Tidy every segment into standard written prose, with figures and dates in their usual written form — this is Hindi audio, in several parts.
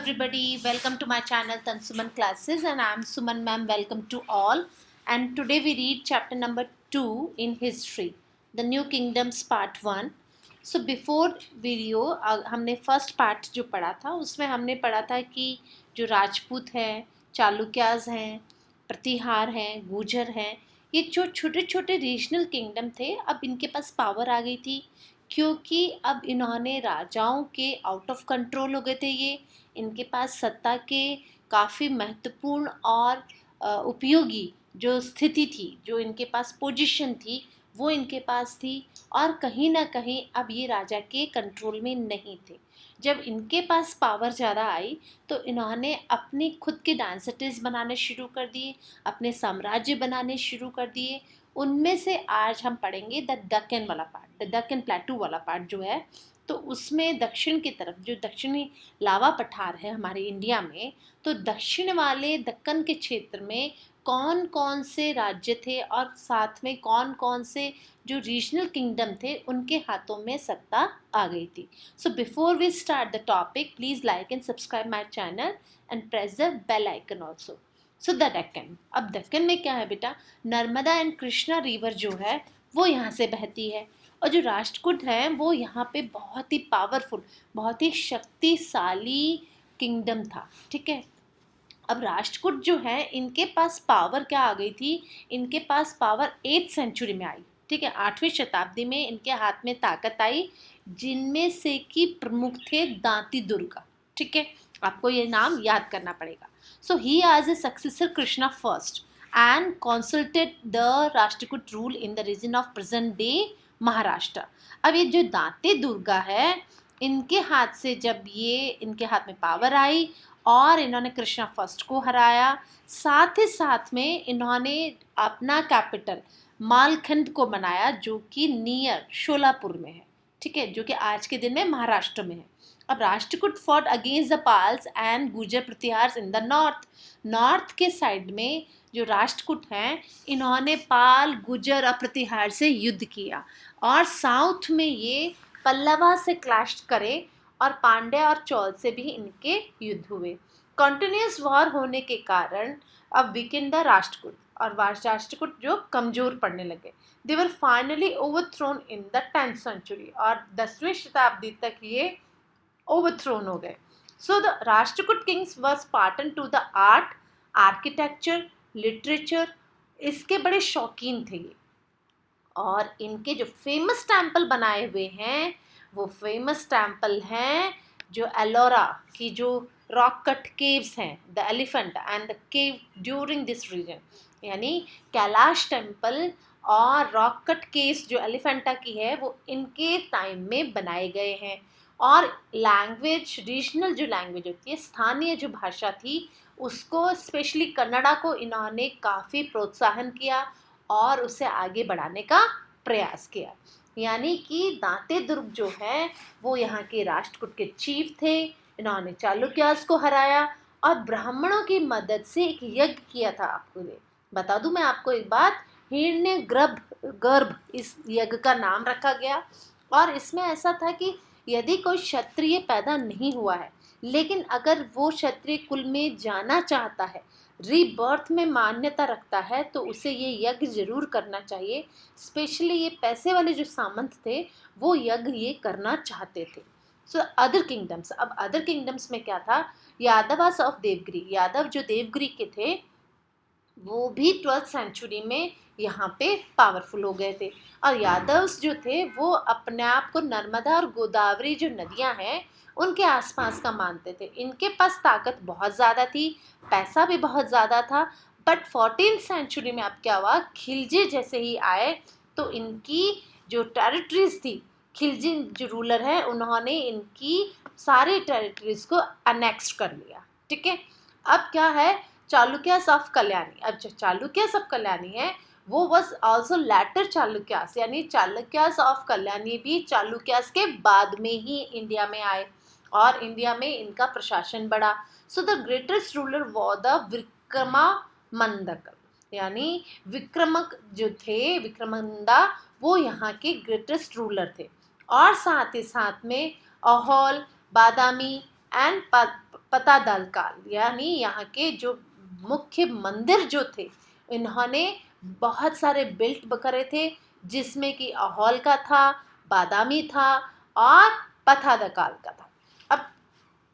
everybody, welcome to my channel Tansuman Classes, and I am Suman ma'am. Welcome to all. And today we read chapter number 2 in history, The New Kingdoms part 1. So before video हमने फर्स्ट पार्ट जो पढ़ा था उसमें हमने पढ़ा था कि जो राजपूत हैं, चालुक्याज हैं, प्रतिहार हैं, गुर्जर हैं, ये जो छोटे छोटे रीजनल किंगडम थे, अब इनके पास पावर आ गई थी क्योंकि अब इन्होंने राजाओं के आउट ऑफ कंट्रोल हो गए थे। ये इनके पास सत्ता के काफ़ी महत्वपूर्ण और उपयोगी जो स्थिति थी, जो इनके पास पोजीशन थी, वो इनके पास थी और कहीं ना कहीं अब ये राजा के कंट्रोल में नहीं थे। जब इनके पास पावर ज़्यादा आई तो इन्होंने अपने खुद के डायनेस्टीज बनाने शुरू कर दिए, अपने साम्राज्य बनाने शुरू कर दिए। उनमें से आज हम पढ़ेंगे द दक्कन वाला पार्ट, द दक्कन प्लेटू वाला पार्ट जो है। तो उसमें दक्षिण की तरफ जो दक्षिणी लावा पठार है हमारे इंडिया में, तो दक्षिण वाले दक्कन के क्षेत्र में कौन कौन से राज्य थे और साथ में कौन कौन से जो रीजनल किंगडम थे उनके हाथों में सत्ता आ गई थी। So before we start the topic, please like and subscribe my channel and press the bell icon also. So the Deccan, अब दक्कन में क्या है बेटा, नर्मदा एंड कृष्णा रिवर जो है वो यहाँ से बहती है और जो राष्ट्रकूट हैं वो यहाँ पे बहुत ही पावरफुल, बहुत ही शक्तिशाली किंगडम था। ठीक है, अब राष्ट्रकूट जो है इनके पास पावर क्या आ गई थी, इनके पास पावर 8th सेंचुरी में आई। ठीक है, 8वीं शताब्दी में इनके हाथ में ताकत आई, जिनमें से कि प्रमुख थे दांती दुर्गा। ठीक है, आपको ये नाम याद करना पड़ेगा। So he as a successor Krishna first and consulted the Rashtrakuta rule in the region of present day Maharashtra. अब ये जो दांती दुर्गा है, इनके हाथ से जब ये इनके हाथ में पावर आई और इन्होंने कृष्णा फर्स्ट को हराया, साथ ही साथ में इन्होंने अपना कैपिटल मालखंड को बनाया जो कि नियर शोलापुर में है। ठीक है, जो कि आज के दिन में महाराष्ट्र में है। अब Rashtrakuta fought against the Palas and Gurjara Pratiharas in the north के साइड में जो राष्ट्रकूट हैं इन्होंने पाल, गुर्जर और प्रतिहार से युद्ध किया और साउथ में ये पल्लवा से क्लैश करे और पांड्या और चोल से भी इनके युद्ध हुए। कॉन्टिन्यूस वॉर होने के कारण अब वीकेंड द राष्ट्रकूट और राष्ट्रकूट जो कमजोर पड़ने लगे। They were finally overthrown in the 10th century और 10वीं शताब्दी तक ये ओवरथ्रोन हो गए। So the Rashtrakuta kings were spartan to the art, architecture, literature, इसके बड़े शौकीन थे ये। और इनके जो फेमस टेम्पल बनाए हुए हैं वो फेमस टेम्पल हैं जो एलोरा की जो रॉक कट केव्स हैं, the elephant and the cave during this region, यानी कैलाश टेम्पल और रॉक कट केव्स जो एलिफेंटा की है वो इनके टाइम में बनाए गए हैं। और लैंग्वेज, रीजनल जो लैंग्वेज होती है, स्थानीय जो भाषा थी, उसको स्पेशली कन्नड़ा को इन्होंने काफ़ी प्रोत्साहन किया और उसे आगे बढ़ाने का प्रयास किया। यानी कि दांते दुर्ग जो है वो यहाँ के राष्ट्रकूट के चीफ थे। इन्होंने चालुक्यास को हराया और ब्राह्मणों की मदद से एक यज्ञ किया था। आपको ये बता दूं मैं आपको एक बात, हिरण्य गर्भ इस यज्ञ का नाम रखा गया। और इसमें ऐसा था कि यदि कोई क्षत्रिय पैदा नहीं हुआ है लेकिन अगर वो क्षत्रिय कुल में जाना चाहता है, रीबर्थ में मान्यता रखता है, तो उसे ये यज्ञ जरूर करना चाहिए। स्पेशली ये पैसे वाले जो सामंत थे वो यज्ञ ये करना चाहते थे। सो अदर किंगडम्स, अब अदर किंगडम्स में क्या था, यादवास ऑफ देवगिरी, यादव जो देवगिरी के थे वो भी 12th सेंचुरी में यहाँ पे पावरफुल हो गए थे। और यादव्स जो थे वो अपने आप को नर्मदा और गोदावरी जो नदियाँ हैं उनके आसपास का मानते थे। इनके पास ताकत बहुत ज़्यादा थी, पैसा भी बहुत ज़्यादा था। बट 14th सेंचुरी में अब क्या हुआ, खिलजी जैसे ही आए तो इनकी जो टेरिटरीज थी, खिलजी जो रूलर है उन्होंने इनकी सारी टेरिटरीज को अनेक्स कर लिया। ठीक है, अब क्या है, चालुक्यास ऑफ कल्याणी। अब जो चालुक्यास ऑफ कल्याणी है वो वॉज ऑल्सो लेटर चालुक्यास, यानी चालुक्यास ऑफ कल्याणी भी चालुक्यास के बाद में ही इंडिया में आए और इंडिया में इनका प्रशासन बढ़ा। So the greatest ruler was the Vikramamandaka, यानी विक्रमक जो थे, विक्रमंदा, वो यहाँ के ग्रेटेस्ट रूलर थे। और साथ ही साथ में अहोल, बादामी एंड पतादलकाल यानी यहाँ के जो मुख्य मंदिर जो थे इन्होंने बहुत सारे बिल्ट करे थे, जिसमें कि अहोल का था, बादामी था और पतादकाल का था। अब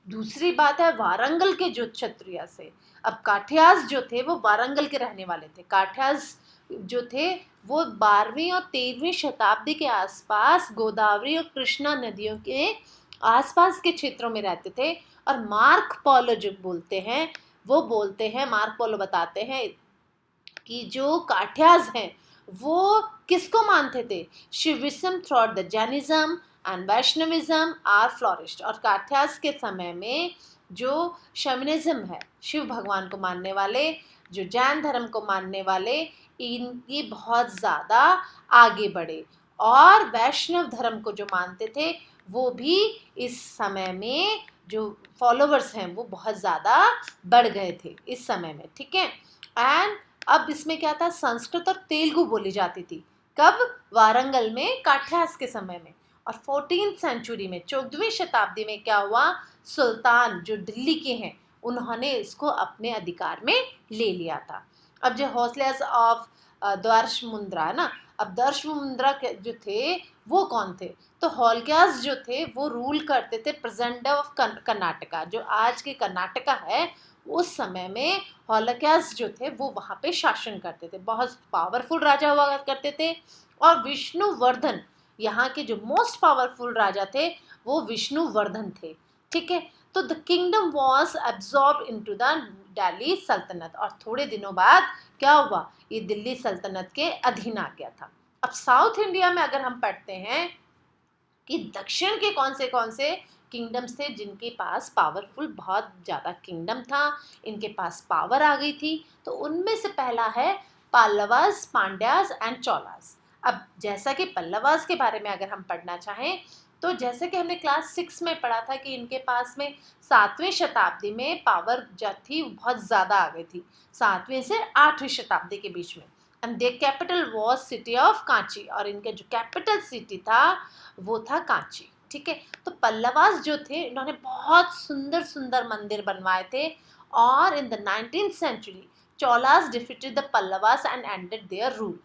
दूसरी बात है वारंगल के जो क्षत्रिय से, अब काठियास जो थे वो वारंगल के रहने वाले थे। काठियास जो थे वो 12वीं और 13वीं शताब्दी के आसपास गोदावरी और कृष्णा नदियों के आसपास के क्षेत्रों में रहते थे। और मार्क पोलो जो बोलते हैं वो बोलते हैं, मार्क पोलो बताते हैं कि जो काठियास हैं वो किसको मानते थे, Shaivism through the Jainism and Vaishnavism are flourished. और काठियास के समय में जो शमनिज्म है, शिव भगवान को मानने वाले, जो जैन धर्म को मानने वाले, इनकी बहुत ज़्यादा आगे बढ़े। और वैष्णव धर्म को जो मानते थे वो भी इस समय में जो फॉलोवर्स हैं वो बहुत ज़्यादा बढ़ गए थे इस समय में, ठीक है। एंड अब इसमें क्या था, संस्कृत और तेलुगु बोली जाती थी। कब? वारंगल में, काठियास के समय में। और 14th सेंचुरी में, 14वीं शताब्दी में क्या हुआ, सुल्तान जो दिल्ली के हैं उन्होंने इसको अपने अधिकार में ले लिया था। अब जो हौसलेस ऑफ द्वारशमुंद्रा है ना, अब दर्शमुंद्रा जो थे वो कौन थे, तो होलक्यास जो थे वो रूल करते थे प्रेजेंट ऑफ कर्नाटका, जो आज के कर्नाटका है। उस समय में होलक्यास जो थे वो वहाँ पे शासन करते थे, बहुत पावरफुल राजा हुआ करते थे। और विष्णुवर्धन यहाँ के जो मोस्ट पावरफुल राजा थे वो विष्णुवर्धन थे, ठीक है। तो the kingdom was absorb into the Delhi सल्तनत, और थोड़े दिनों बाद क्या हुआ, ये दिल्ली सल्तनत के अधीन आ गया था। अब साउथ इंडिया में अगर हम पढ़ते हैं कि दक्षिण के कौन से किंगडम्स थे जिनके पास पावरफुल बहुत ज़्यादा किंगडम था, इनके पास पावर आ गई थी, तो उनमें से पहला है पल्लवास, पांड्यास एंड चोलास। अब जैसा कि पल्लवास के बारे में अगर हम पढ़ना चाहें तो जैसे कि हमने क्लास 6 में पढ़ा था कि इनके पास में 7वीं शताब्दी में पावर जो थी बहुत ज़्यादा आ गई थी, 7वीं से 8वीं शताब्दी के बीच में। And their capital was city of Kanchi, और इनके जो कैपिटल सिटी था वो था कांची, ठीक है। तो पल्लवास जो थे इन्होंने बहुत सुंदर सुंदर मंदिर बनवाए थे। और in the 19th century Cholas defeated the Pallavas and ended their rule.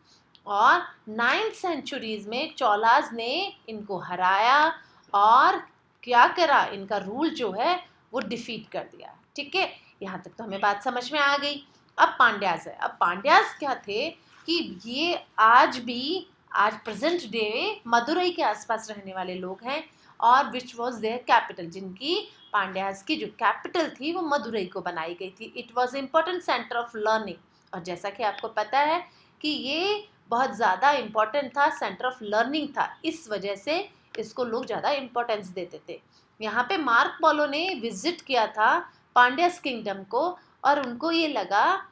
और 9th सेंचुरीज में चोलास ने इनको हराया और क्या करा, इनका रूल जो है वो डिफीट कर दिया, ठीक है। यहाँ तक तो हमें बात समझ में आ गई। अब पांड्यास है। अब पांड्यास क्या थे कि ये आज प्रेजेंट डे मदुरई के आसपास रहने वाले लोग हैं, और विच वॉज देयर कैपिटल, जिनकी पांड्यास की जो कैपिटल थी वो मदुरई को बनाई गई थी। It was important centre of learning, और जैसा कि आपको पता है कि ये बहुत ज़्यादा इम्पोर्टेंट था, सेंटर ऑफ लर्निंग था, इस वजह से इसको लोग ज़्यादा इम्पोर्टेंस देते थे। यहाँ पे मार्क पोलो ने विजिट किया था पांड्यास किंगडम को, और उनको ये लगा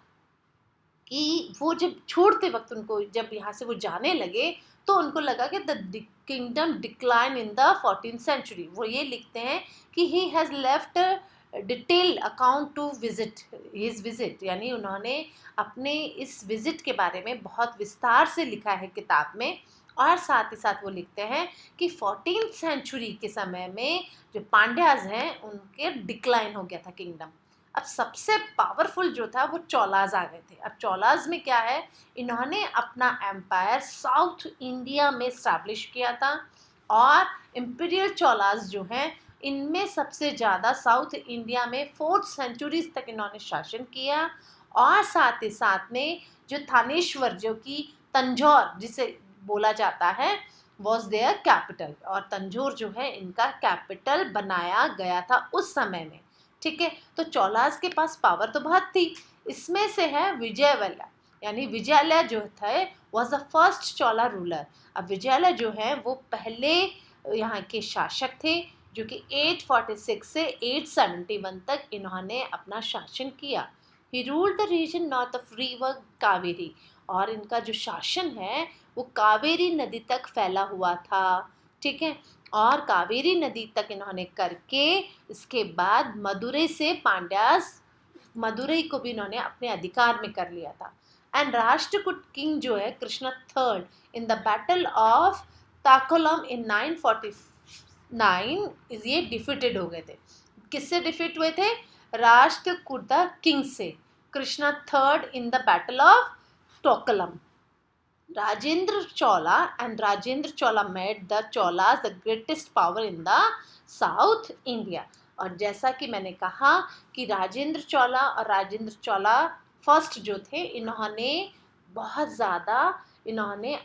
कि वो जब छोड़ते वक्त उनको जब यहाँ से वो जाने लगे तो उनको लगा कि the kingdom decline in the 14th century. वो ये लिखते हैं कि he has left detail account to visit his visit, यानी उन्होंने अपने इस विजिट के बारे में बहुत विस्तार से लिखा है किताब में। और साथ ही साथ वो लिखते हैं कि 14th सेंचुरी के समय में जो पांड्याज हैं उनके डिक्लाइन हो गया था किंगडम। अब सबसे पावरफुल जो था वो चोलास आ गए थे। अब चोलास में क्या है, इन्होंने अपना एम्पायर साउथ इंडिया में स्टैब्लिश किया था, और इम्पीरियल चोलास जो हैं इनमें सबसे ज़्यादा साउथ इंडिया में 4th सेंचुरीज तक इन्होंने शासन किया। और साथ ही साथ में जो थानेश्वर जो कि तंजौर जिसे बोला जाता है वॉज देयर कैपिटल, और तंजौर जो है इनका कैपिटल बनाया गया था उस समय में, ठीक है। तो चोलास के पास पावर तो बहुत थी। इसमें से है विजयवल्लभ, यानी विजयालय जो थे was the first Chola ruler. अब विजयालय जो है वो पहले यहाँ के शासक थे जो कि 846 से 871 तक इन्होंने अपना शासन किया। He ruled the region north of river Kaveri, और इनका जो शासन है वो कावेरी नदी तक फैला हुआ था, ठीक है। और कावेरी नदी तक इन्होंने करके इसके बाद मदुरई से पांड्यास, मदुरई को भी इन्होंने अपने अधिकार में कर लिया था। एंड राष्ट्रकूट किंग जो है Krishna third in the battle of Takkolam in 949 ये डिफीटेड हो गए थे। किससे डिफीट हुए थे? राष्ट्रकूट द किंग से, Krishna third in the battle of Takkolam. Rajendra Chola and Rajendra Chola made the Cholas the greatest power in the South India. और जैसा कि मैंने कहा कि राजेंद्र चोला और राजेंद्र चोला फर्स्ट जो थे, इन्होंने बहुत ज़्यादा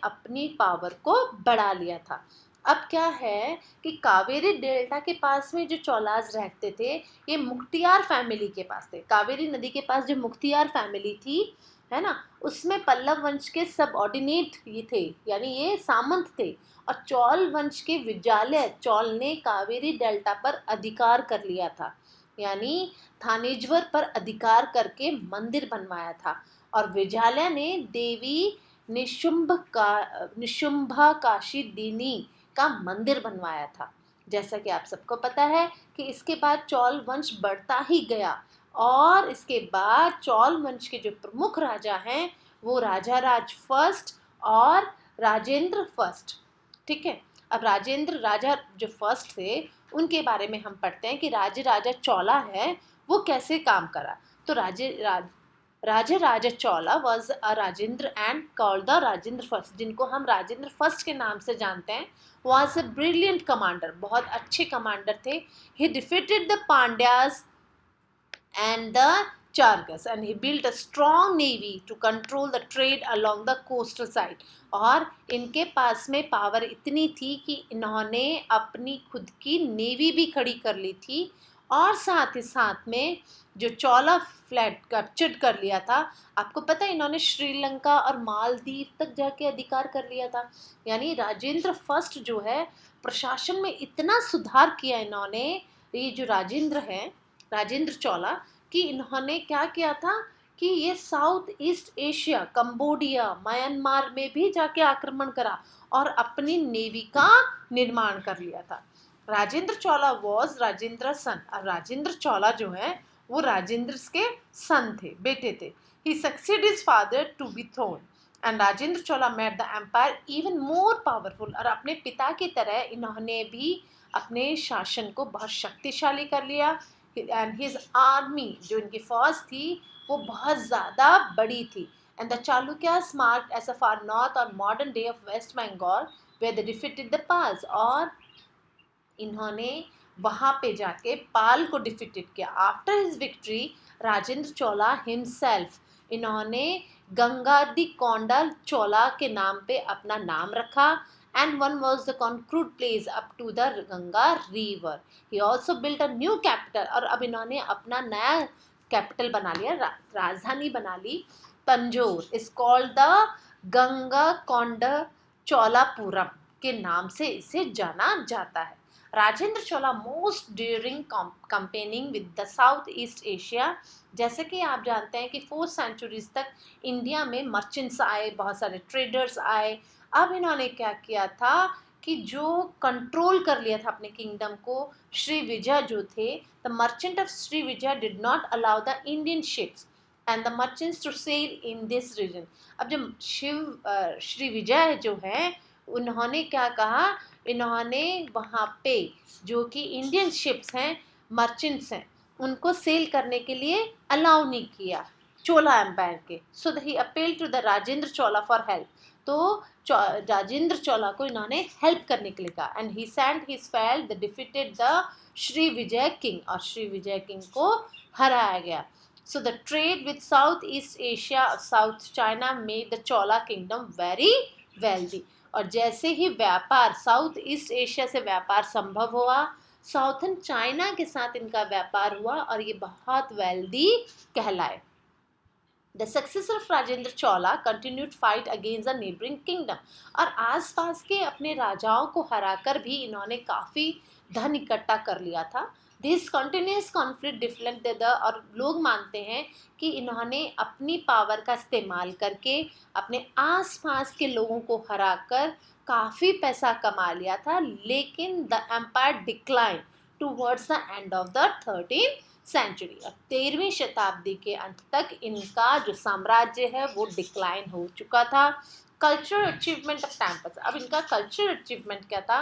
अपनी पावर को बढ़ा लिया था. अब क्या है कि कावेरी डेल्टा के पास में जो चोलाज रहते थे, ये मुख्तियार फैमिली के पास थे. कावेरी नदी के पास जो मुख्तियार फैमिली थी, है ना, उसमें पल्लव वंश के सबऑर्डिनेट ये थे, यानी ये सामंत थे. और चौल वंश के विजालय चौल ने कावेरी डेल्टा पर अधिकार कर लिया था, यानी थानेश्वर पर अधिकार करके मंदिर बनवाया था. और विजालय ने देवी निशुंभा काशी दीनी का मंदिर बनवाया था. जैसा कि आप सबको पता है कि इसके बाद चौल वंश बढ़ता ही गया, और इसके बाद चौल वंश के जो प्रमुख राजा हैं वो राजा राज फर्स्ट और राजेंद्र फर्स्ट. ठीक है, अब राजेंद्र राजा जो फर्स्ट थे उनके बारे में हम पढ़ते हैं कि राजा चौला है वो कैसे काम करा. तो Raja Chola was a Rajendra and called the Rajendra first, जिनको हम राजेंद्र फर्स्ट के नाम से जानते हैं. वॉज अ ब्रिलियंट कमांडर, बहुत अच्छे कमांडर थे. ही defeated the Pandyas and the Chargas, and he built a strong navy to control the trade along the coastal side. और इनके पास में पावर इतनी थी कि इन्होंने अपनी खुद की नेवी भी खड़ी कर ली थी, और साथ ही साथ में जो चौला फ्लैट कैप्चर्ड कर लिया था. आपको पता है इन्होंने श्रीलंका और मालदीव तक जाके अधिकार कर लिया था. यानी राजेंद्र फर्स्ट जो है प्रशासन में इतना सुधार किया इन्होंने, ये जो राजेंद्र हैं, राजेंद्र चौला, कि इन्होंने क्या किया था कि ये south east Asia, Cambodia, Myanmar में भी जाके आक्रमण करा और अपनी नेवी का निर्माण कर लिया था. राजेंद्र चौला वॉज राजेंद्र सन, और राजेंद्र चौला जो है वो राजेंद्र के सन थे, बेटे थे. He succeed his father to be throne, and Rajendra Chola made the empire even more powerful. और अपने पिता की तरह इन्होंने भी अपने शासन को बहुत शक्तिशाली कर लिया. एंड हिज आर्मी, जो इनकी फौज थी, वो बहुत ज़्यादा बड़ी थी. And the Chalukyas marked as a far north और modern day of west Bengal where they defeated the Palas. और इन्होंने वहाँ पे जाके पाल को डिफीटेड किया. After his victory Rajendra Chola himself, इन्होंने गंगादी कोंडा चौला के नाम पे अपना नाम रखा. And one was the concrete place up to the Ganga river. He also built a new capital. और अब इन्होंने अपना नया कैपिटल बना लिया, राजधानी बना ली, Tanjore. Is called the Ganga Konda Cholapuram के नाम से इसे जाना जाता है. Rajendra Chola most during campaigning with the south east Asia. जैसे कि आप जानते हैं कि 4th सेंचुरीज तक इंडिया में मर्चेंट्स आए, बहुत सारे ट्रेडर्स आए. अब इन्होंने क्या किया था कि जो कंट्रोल कर लिया था अपने किंगडम को श्री विजय जो थे, the merchant of Srivijaya did not allow the Indian ships and the merchants to sail in this region. अब जब श्री विजय जो हैं उन्होंने क्या कहा, इन्होंने वहाँ पे जो कि इंडियन शिप्स हैं, मर्चेंट्स हैं, उनको सेल करने के लिए अलाउ नहीं किया चोला एम्पायर के. So he appeal to the Rajendra Chola for help. तो राजेंद्र चोला को इन्होंने हेल्प करने के लिए कहा. And he sent his fail the defeated the Shri Vijay king, और श्री विजय किंग को हराया गया. So the trade with south east Asia, south China made the Chola kingdom very wealthy. और जैसे ही व्यापार साउथ ईस्ट एशिया से व्यापार संभव हुआ, साउथर्न चाइना के साथ इनका व्यापार हुआ और ये बहुत वेल्दी कहलाए. The successor of Rajendra Chola continued fight against the neighboring kingdom. और आसपास के अपने राजाओं को हराकर भी इन्होंने काफ़ी धन इकट्ठा कर लिया था. This continuous conflict deflected the, और लोग मानते हैं कि इन्होंने अपनी पावर का इस्तेमाल करके अपने आसपास के लोगों को हराकर काफ़ी पैसा कमा लिया था. लेकिन the empire decline towards the end of the 13th century. और 13वीं शताब्दी के अंत तक इनका जो साम्राज्य है वो डिक्लाइन हो चुका था. Cultural achievement of temples. अब इनका कल्चरल अचीवमेंट क्या था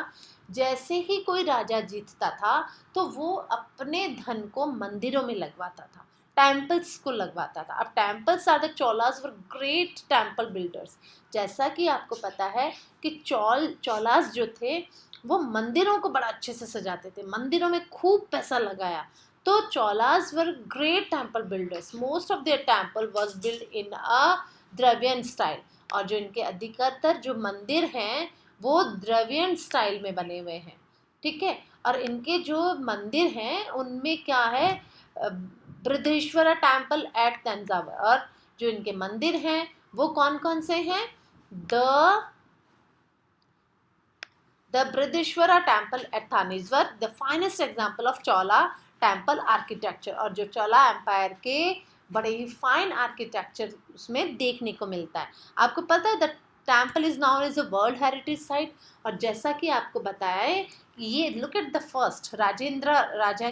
जैसे ही कोई राजा जीतता था तो वो अपने धन को मंदिरों में लगवाता था, टेम्पल्स को लगवाता था। अब temples are the Cholas were great temple builders. जैसा कि आपको पता है कि चोलास जो थे वो मंदिरों को बड़ा अच्छे से सजाते थे, मंदिरों में खूब पैसा लगाया। तो Cholas were great temple builders. Most of their temple was build in a Dravidian style. और जो इनके अधिकतर जो मंदिर हैं वो द्रविडियन स्टाइल में बने हुए हैं, ठीक है। और इनके जो मंदिर हैं उनमें क्या है, बृहदीश्वरा टेम्पल एट तंजावर। और जो इनके मंदिर हैं वो कौन कौन से हैं? The Brihadishwara temple at Thaneswar, the finest example of Chola temple architecture। और जो चोला एम्पायर के बड़े ही फाइन आर्किटेक्चर उसमें देखने को मिलता है। आपको पता है the temple is known as a world heritage site. और जैसा कि आपको बताया है ये, लुक एट द फर्स्ट, राजा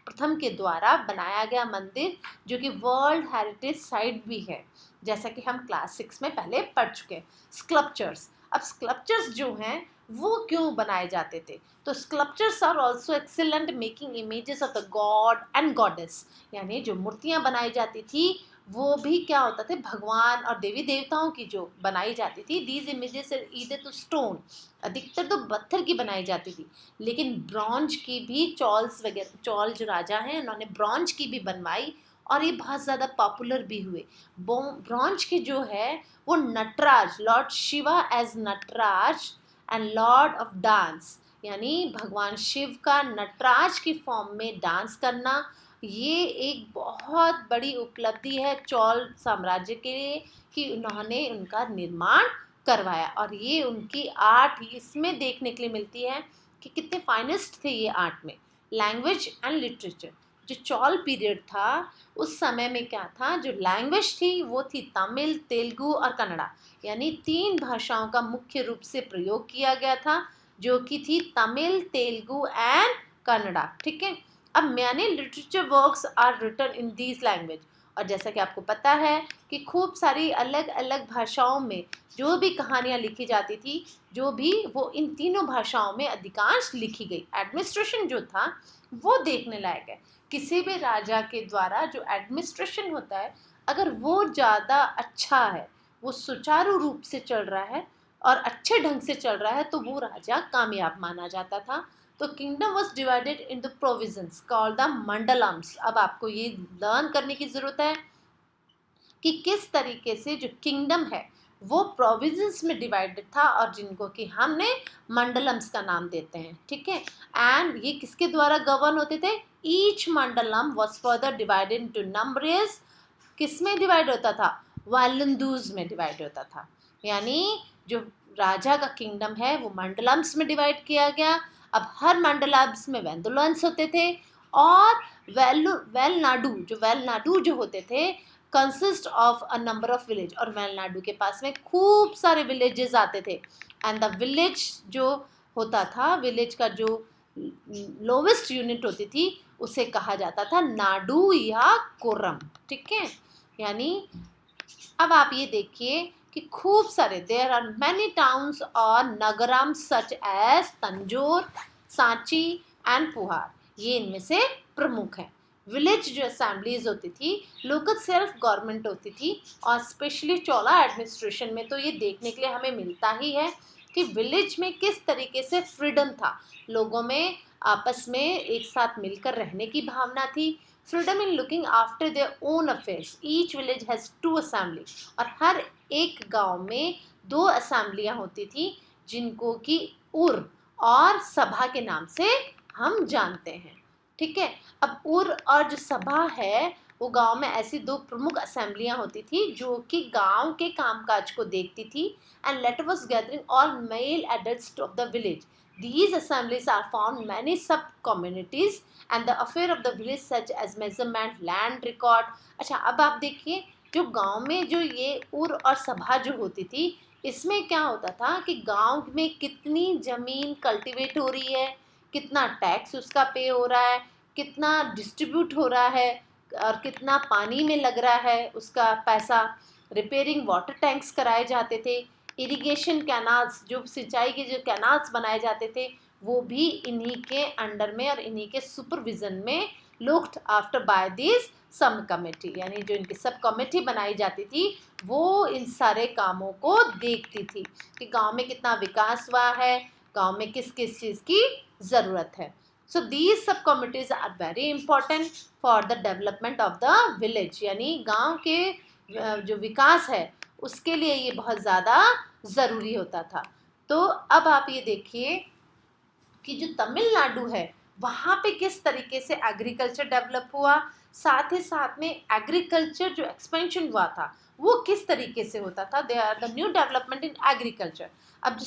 प्रथम के द्वारा बनाया गया मंदिर जो कि वर्ल्ड हेरिटेज साइट भी है, जैसा कि हम क्लास 6 में पहले पढ़ चुके हैं। स्कल्पचर्स, अब स्कल्पचर्स जो हैं वो क्यों बनाए जाते थे? तो sculptures are also excellent making images of the god and goddess. यानी जो मूर्तियां बनाई जाती थी वो भी क्या होता थे, भगवान और देवी देवताओं की जो बनाई जाती थी। दीज इमेजेस ईदर तो स्टोन, अधिकतर तो पत्थर की बनाई जाती थी, लेकिन ब्रॉन्ज की भी चॉल्स वगैरह, चॉल जो राजा हैं उन्होंने ब्रॉन्ज की भी बनवाई और ये बहुत ज़्यादा पॉपुलर भी हुए। ब्रॉन्ज की जो है वो Nataraja, lord Shiva as Nataraja and lord of dance, यानी भगवान शिव का नटराज की फॉर्म में डांस करना, ये एक बहुत बड़ी उपलब्धि है चोल साम्राज्य के लिए कि उन्होंने उनका निर्माण करवाया। और ये उनकी आर्ट इसमें देखने के लिए मिलती है कि कितने फाइनेस्ट थे ये आर्ट में। लैंग्वेज एंड लिटरेचर, जो चोल पीरियड था उस समय में क्या था, जो लैंग्वेज थी वो थी तमिल, तेलुगु और कन्नड़ा। यानी 3 भाषाओं का मुख्य रूप से प्रयोग किया गया था जो कि थी तमिल, तेलुगु एंड कन्नड़ा, ठीक है। अब many literature works are written in these language. और जैसा कि आपको पता है कि खूब सारी अलग अलग भाषाओं में जो भी कहानियाँ लिखी जाती थी, जो भी, वो इन तीनों भाषाओं में अधिकांश लिखी गई। एडमिनिस्ट्रेशन जो था वो देखने लायक है। किसी भी राजा के द्वारा जो एडमिनिस्ट्रेशन होता है अगर वो ज़्यादा अच्छा है, वो सुचारू रूप से चल रहा है और अच्छे ढंग से चल रहा है तो वो राजा कामयाब माना जाता था। तो kingdom was divided in the provisions called the mandalams. अब आपको ये लर्न करने की ज़रूरत है कि किस तरीके से जो किंगडम है वो प्रोविजन्स में डिवाइडेड था और जिनको कि हमने मंडलम्स का नाम देते हैं, ठीक है। एंड ये किसके द्वारा गवर्न होते थे? Each mandalam was further divided into numbers. किस में डिवाइड होता था? वालंदूज में डिवाइड होता था। यानी जो राजा का किंगडम है वो मंडलम्स में डिवाइड किया गया। अब हर मंडलम्स में वेंदुलन्स होते थे और वेलनाडु जो होते थे consist of a number of village. और वेलनाडु के पास में खूब सारे विलेजेस आते थे। एंड द विलेज जो होता था, विलेज का जो लोवेस्ट यूनिट होती थी उसे कहा जाता था नाडु या कोरम, ठीक है। यानी अब आप ये देखिए कि खूब सारे, देयर आर मैनी टाउन्स और nagaram such as Tanjore, Sanchi and Puhar, ये इनमें से प्रमुख हैं। विलेज जो असेंबलीज होती थी, लोकल सेल्फ गवर्नमेंट होती थी, और स्पेशली चोला एडमिनिस्ट्रेशन में तो ये देखने के लिए हमें मिलता ही है कि विलेज में किस तरीके से फ्रीडम था, लोगों में आपस में एक साथ मिलकर रहने की भावना थी। Freedom in looking after their own affairs, each village has 2 assembly. और हर एक गांव में 2 असेंबलियां होती थी जिनको कि उर और सभा के नाम से हम जानते हैं, ठीक है। अब उर और जो सभा है वो गांव में ऐसी 2 प्रमुख असेंबलियां होती थी जो कि गांव के कामकाज को देखती थी। And later was gathering all mail adults of the village. These assemblies are found many sub communities and the affair of the village such as measurement, land record। अच्छा, अब आप देखिए जो गांव में जो ये उर और सभा जो होती थी, इसमें क्या होता था कि गांव में कितनी ज़मीन कल्टीवेट हो रही है, कितना टैक्स उसका पे हो रहा है, कितना डिस्ट्रीब्यूट हो रहा है और कितना पानी में लग रहा है उसका पैसा। रिपेयरिंग वाटर टैंक्स कराए जाते थे, इरिगेशन कैनाल्स, जो सिंचाई के जो कैनाल्स बनाए जाते थे वो भी इन्हीं के अंडर में और इन्हीं के सुपरविजन में looked after by this sub committee, यानी जो इनकी सब कमेटी बनाई जाती थी वो इन सारे कामों को देखती थी कि गांव में कितना विकास हुआ है, गांव में किस किस चीज़ की ज़रूरत है. So these sub committees are very important for the development of the village, यानी गांव के जो विकास है उसके लिए ये बहुत ज़्यादा ज़रूरी होता था. तो अब आप ये देखिए कि जो तमिलनाडु है वहाँ पे किस तरीके से एग्रीकल्चर डेवलप हुआ, साथ ही साथ में एग्रीकल्चर जो एक्सपेंशन हुआ था वो किस तरीके से होता था. They are the new development in agriculture. अब जो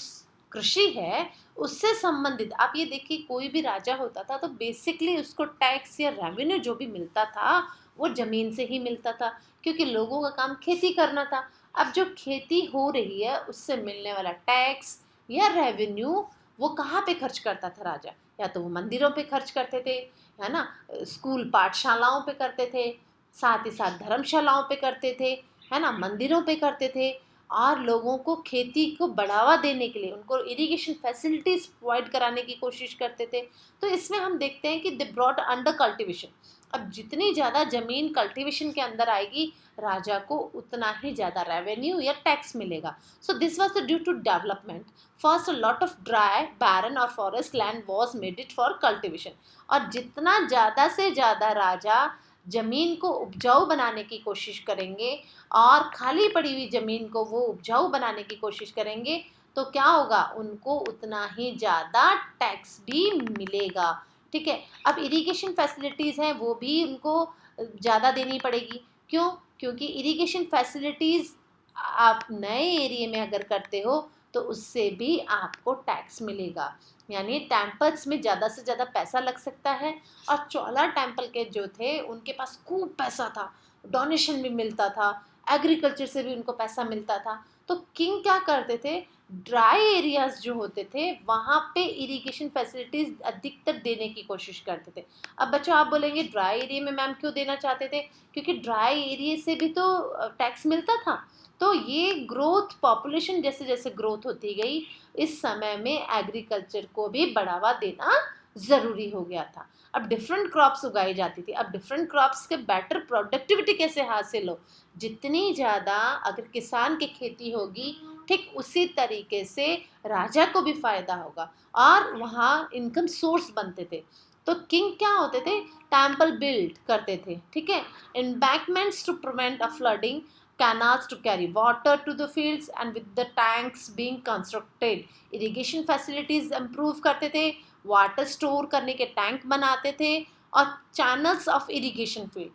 कृषि है उससे संबंधित आप ये देखिए, कोई भी राजा होता था तो बेसिकली उसको टैक्स या रेवेन्यू जो भी मिलता था वो ज़मीन से ही मिलता था, क्योंकि लोगों का काम खेती करना था. अब जो खेती हो रही है उससे मिलने वाला टैक्स या रेवेन्यू वो कहाँ पे खर्च करता था राजा, या तो वो मंदिरों पे खर्च करते थे, है ना, स्कूल पाठशालाओं पे करते थे, साथ ही साथ धर्मशालाओं पे करते थे, है ना, मंदिरों पे करते थे, और लोगों को खेती को बढ़ावा देने के लिए उनको इरिगेशन फैसिलिटीज प्रोवाइड कराने की कोशिश करते थे. तो इसमें हम देखते हैं कि दे ब्रॉट अंडर कल्टीवेशन. अब जितनी ज़्यादा ज़मीन कल्टीवेशन के अंदर आएगी राजा को उतना ही ज़्यादा रेवेन्यू या टैक्स मिलेगा. So this was due to development. First, a lot of dry, barren और forest land was made it for cultivation. और जितना ज़्यादा से ज़्यादा राजा ज़मीन को उपजाऊ बनाने की कोशिश करेंगे और खाली पड़ी हुई ज़मीन को वो उपजाऊ बनाने की कोशिश करेंगे तो क्या होगा, उनको उतना ही ज़्यादा टैक्स भी मिलेगा. ठीक है. अब इरिगेशन फैसिलिटीज़ हैं वो भी उनको ज़्यादा देनी पड़ेगी. क्यों? क्योंकि इरिगेशन फैसिलिटीज़ आप नए एरिए में अगर करते हो तो उससे भी आपको टैक्स मिलेगा. यानी टेम्पल्स में ज़्यादा से ज़्यादा पैसा लग सकता है. और चोला टेम्पल के जो थे उनके पास खूब पैसा था, डोनेशन भी मिलता था, एग्रीकल्चर से भी उनको पैसा मिलता था. तो किंग क्या करते थे, ड्राई एरियाज जो होते थे वहाँ पे इरिगेशन फैसिलिटीज़ अधिकतर देने की कोशिश करते थे. अब बच्चों आप बोलेंगे ड्राई एरिया में मैम क्यों देना चाहते थे, क्योंकि ड्राई एरिया से भी तो टैक्स मिलता था. तो ये ग्रोथ, पॉपुलेशन जैसे जैसे ग्रोथ होती गई इस समय में एग्रीकल्चर को भी बढ़ावा देना ज़रूरी हो गया था. अब डिफरेंट क्रॉप्स उगाई जाती थी. अब डिफरेंट क्रॉप्स के बेटर प्रोडक्टिविटी कैसे हासिल हो, जितनी ज़्यादा अगर किसान की खेती होगी ठीक उसी तरीके से राजा को भी फ़ायदा होगा और वहाँ इनकम सोर्स बनते थे. तो किंग क्या होते थे, टेम्पल बिल्ड करते थे. ठीक है. Embankments to prevent a flooding, canals to carry water to the fields, and with the tanks being constructed irrigation facilities improve करते थे, वाटर स्टोर करने के टैंक बनाते थे और चैनल्स ऑफ इरिगेशन फील्ड,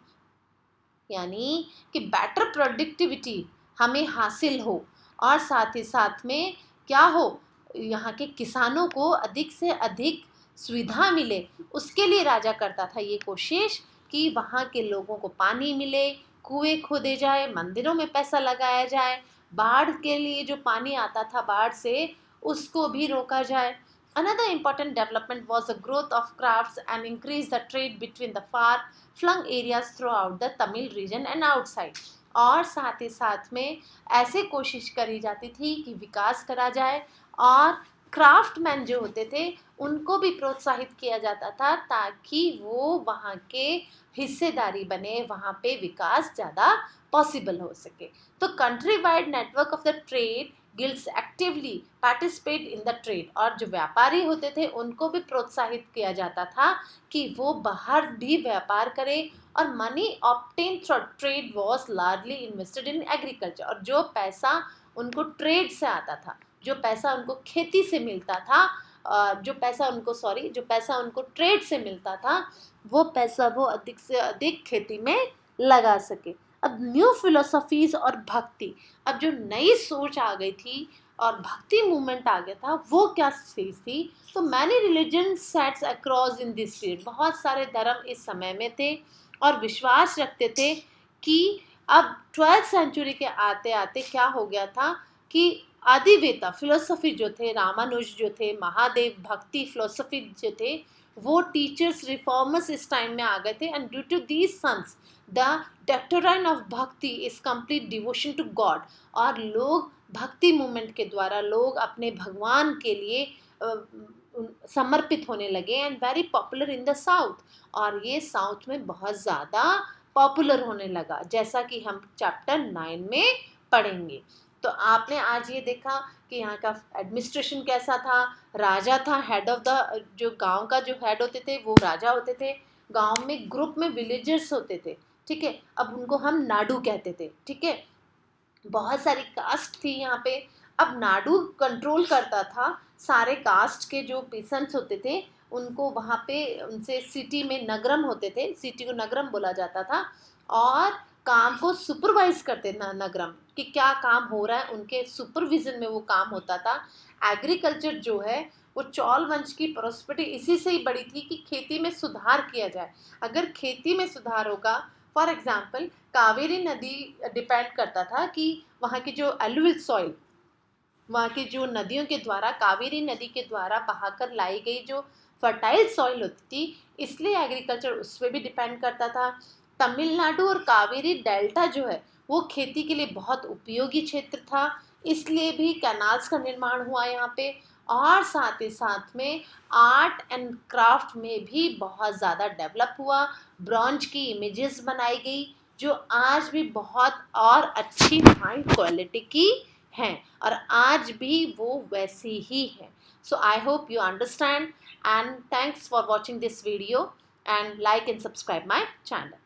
यानी कि बेटर प्रोडक्टिविटी हमें हासिल हो और साथ ही साथ में क्या हो, यहाँ के किसानों को अधिक से अधिक सुविधा मिले, उसके लिए राजा करता था ये कोशिश कि वहाँ के लोगों को पानी मिले, कुएं खोदे जाए, मंदिरों में पैसा लगाया जाए, बाढ़ के लिए जो पानी आता था बाढ़ से उसको भी रोका जाए. Another important development was the growth of crafts and increase the trade between the far-flung areas throughout the Tamil region and outside. और साथ ही साथ में ऐसे कोशिश करी जाती थी कि विकास करा जाए और क्राफ्टमैन जो होते थे उनको भी प्रोत्साहित किया जाता था ताकि वो वहाँ के हिस्सेदारी बने, वहाँ पे विकास ज़्यादा पॉसिबल हो सके. तो country wide network of the trade guilds actively participate in the trade. और जो व्यापारी होते थे उनको भी प्रोत्साहित किया जाता था कि वो बाहर भी व्यापार करें और money obtain through trade was largely invested in agriculture. और जो पैसा उनको ट्रेड से आता था, जो पैसा उनको खेती से मिलता था, जो पैसा उनको ट्रेड से मिलता था वो पैसा वो अधिक से अधिक खेती में लगा सके. अब न्यू फिलोसफीज और भक्ति, अब जो नई सोच आ गई थी और भक्ति मूवमेंट आ गया था वो क्या चीज़ थी, तो many religion sets across in this period, बहुत सारे धर्म इस समय में थे और विश्वास रखते थे कि अब 12th सेंचुरी के आते आते क्या हो गया था कि आदिवेता फिलोसफी जो थे, रामानुज जो थे, महादेव भक्ति फिलोसफी जो थे, वो टीचर्स रिफॉर्मर्स इस टाइम में आ गए थे. And due to these sons the doctrine of bhakti is complete devotion to god. और लोग भक्ति मूवमेंट के द्वारा लोग अपने भगवान के लिए समर्पित होने लगे and very popular in the south, और ये साउथ में बहुत ज़्यादा पॉपुलर होने लगा, जैसा कि हम चैप्टर 9 में पढ़ेंगे। तो आपने आज ये देखा कि यहाँ का एडमिनिस्ट्रेशन कैसा था। राजा था हेड ऑफ द, जो गांव का जो हेड होते थे वो राजा होते थे। गांव में ग्रुप में विलेजर्स होते थे, ठीक है, अब उनको हम नाडू कहते थे, ठीक है। बहुत सारी कास्ट थी यहाँ पे। अब नाडू कंट्रोल करता था सारे कास्ट के जो पेशेंट्स होते थे उनको, वहाँ पे उनसे सिटी में नगरम होते थे, सिटी को नगरम बोला जाता था, और काम को सुपरवाइज करते ना नगरम कि क्या काम हो रहा है, उनके सुपरविजन में वो काम होता था। एग्रीकल्चर जो है वो चौल वंश की प्रोस्पेरिटी इसी से ही बढ़ी थी कि खेती में सुधार किया जाए। अगर खेती में सुधार होगा, फॉर एग्जाम्पल कावेरी नदी डिपेंड करता था कि वहाँ की जो एलुवियल सॉइल, वहाँ की जो नदियों के द्वारा, कावेरी नदी के द्वारा बहाकर लाई गई जो फर्टाइल सॉइल होती थी, इसलिए एग्रीकल्चर उस पर भी डिपेंड करता था। तमिलनाडु और कावेरी डेल्टा जो है वो खेती के लिए बहुत उपयोगी क्षेत्र था, इसलिए भी कैनाल्स का निर्माण हुआ यहाँ पे। और साथ ही साथ में आर्ट एंड क्राफ्ट में भी बहुत ज़्यादा डेवलप हुआ। ब्रॉन्ज की इमेजेस बनाई गई जो आज भी बहुत और अच्छी हाई क्वालिटी की हैं, और आज भी वो वैसी ही है। So I hope you understand, and thanks for watching this video, and like and subscribe my channel.